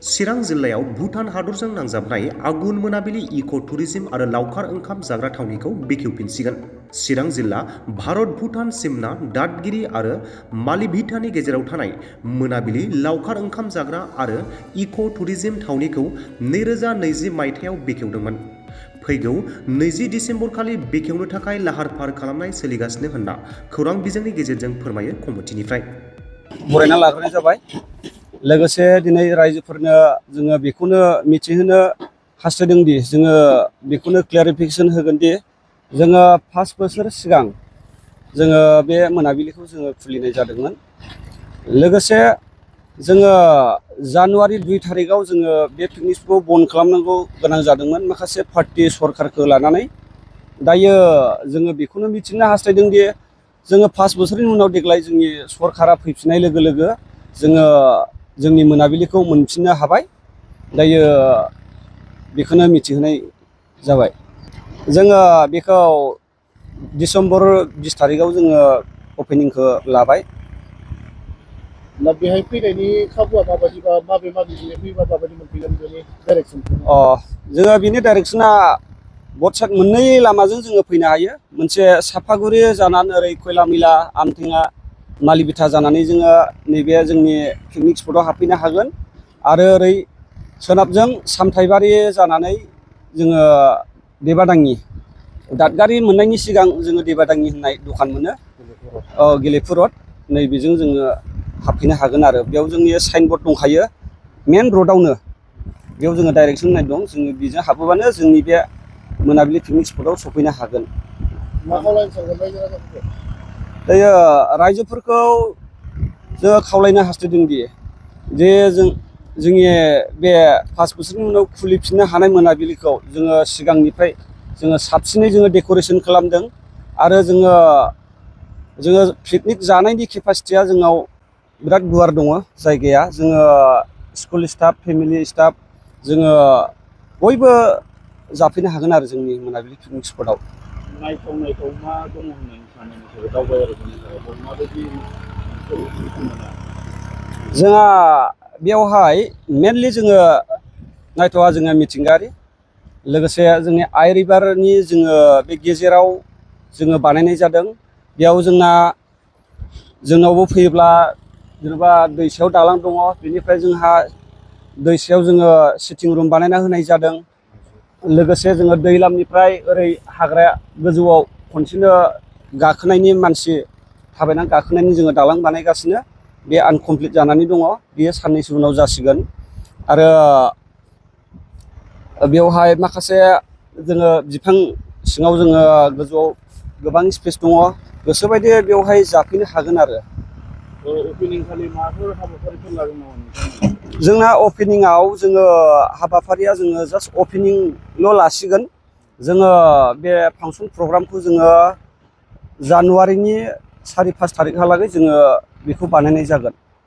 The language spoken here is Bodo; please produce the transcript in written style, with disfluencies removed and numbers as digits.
चिरां जिल्लायाव भुटान हादरजों नांजाबनाय आगुन मोनाबिलि इक' टुरिज्म आरो लावखार ओंखाम जाग्रा थावनिखौ बेखेवफिनसिगोन। चिरां जिल्ला भारत भुटान सिमना दादगिरि आरो मालिभिटानि गेजेराव थानाय मोनाबिलि लावखार ओंखाम जाग्रा आरो इक' टुरिज्म थावनिखौ 2020 मायथाइयाव बेखेवदोंमोन। फैगौ 20 दिसेम्बरखालि बेखेवनो थाखाय लाहार फाहार खालामनाय सोलिगासिनो होनना खौरां बिजोंनि गेजेरजों फोरमायो कमिटिनिफ्राय। बरायना लाग्रोनाय जाबाय। लोगोसे दिनै रायजोफोरनो जोङो बेखौनो मिथिहोनो हास्थायदों दि जोङो बेखौनो क्लियारिफिकेसन होगोन दि जोङो 5 बोसोर सिगां जोङो बे मोनाबिलिखौ जोङो खुलिनाय जादोंमोन। लोगोसे जोङो जानुवारि 2 तारिखआव जोङो बे पिकनिकखौ बन्द खालामनांगौ गोनां जादोंमोन माखासे पार्टी सरकारखौ लानानै। दायो जोङो बेखौनो मिथिनो हास्थायदों दि जोङो 5 बोसोरनि उनाव देग्लाय जोंनि सरकारा फैफिननाय लोगो लोगो जोङो जोंनि मोनाबिलिखौ मोनफिननो हाबाय। दायो बेखौनो मिथिहोनाय जाबाय। जोङो बेखौ डिसेम्बर 20 तारिखआव जोङो अपेनिंखौ लाबाय। दा बेहाय फैनायनि खाबुआ माबायदि बा माबे फैबा माबायदि मोनफैगोन बेनि डाइरेक्सन? जोङो बिनि डाइरेक्सना बटसाइड मोननै लामाजों जोङो फैनो हायो। मोनसे सापागुरि जानानै ओरै खयलामयला आमथेङा मालिबिथा जानानै जोङो नैबे जोंनि पिकनिक स्पटआव हाबफैनो हागोन। आरो ओरै सोनाबजों सामथाइबारि जानानै जोङो देबादाङि दादगारि मोननायनि सिगां जोङो देबादाङि होननाय दखान मोनो, गेलेफु रड, नैबेजों जोङो हाबफैनो हागोन आरो बेयाव जोंनि साइनबर्ड दंखायो मेन रडआवनो। बेयाव जोङो डाइरेक्सन होनाय दं। जोङो बेजों हाबोबानो जोंनि बे मोनाबिलि पिकनिक स्पटआव सफैनो हागोन। मा खावलायनो सानगोन रायजो? दायो रायजोफोरखौ जोङो खावलायनो हास्थायदों दि जे जोंनि बे 5 बोसोरनि उनाव खुलिफिननो हानाय मोनाबिलिखौ जोङो सिगांनिफ्राय जोङो साबसिनै जोङो डेक'रेसन खालामदों। आरो जोङो पिकनिक जानायनि केपासिटिया जोंनाव बिराद गुवार दङ जायगाया। जोङो स्कुल स्टाफ, फेमिलि स्टाफ जोङो बयबो जाफैनो हागोन आरो जोंनि मोनाबिलि पिकनिक स्पटआव। नायथाव मा दङ होननानै सानो नोंसोरो दावबायारिफोरनि थाखाय माबायदि? जोंहा बेयावहाय मेनलि जोङो नायथावा जोङो मिथिंगायारि, लोगोसे जोंनि आइ रिभारनि जोङो बे गेजेराव जोङो बानायनाय जादों। बेयाव जोंनावबो फैयोब्ला जेनेबा दैसायाव दालां दङ, बेनिफ्राय जोंहा दैसायाव जोङो सिटिं रुम बानायना होनाय जादों। लोगोसे जोङो दैलामनिफ्राय ओरै हाग्रा गोजौआव खनसेनो गाखोनायनि मानसि थाबायनानै गाखोनायनि जोङो दालां बानायगासिनो। बे आनकमप्लिट जानानै दङ, बेयो साननैसो उनाव जासिगोन। आरो बेवहाय माखासे जोङो बिफां सिङाव जोङो गोजौआव गोबां स्पेस दङ, गोसोबायदि बेवहाय जाफैनो हागोन आरो। अपेनिं खालि माबाफोर हाबाफारिफोर लागोन नामा? जोंना अपेनिंआव जोङो हाबाफारिया जोङो जास्ट अपेनिंल' लासिगोन। जोङो बे फांसन प्रग्रामखौ जोङो जानुवारिनि 4-5 तारिखहालागै जोङो बेखौ बानायनाय जागोन।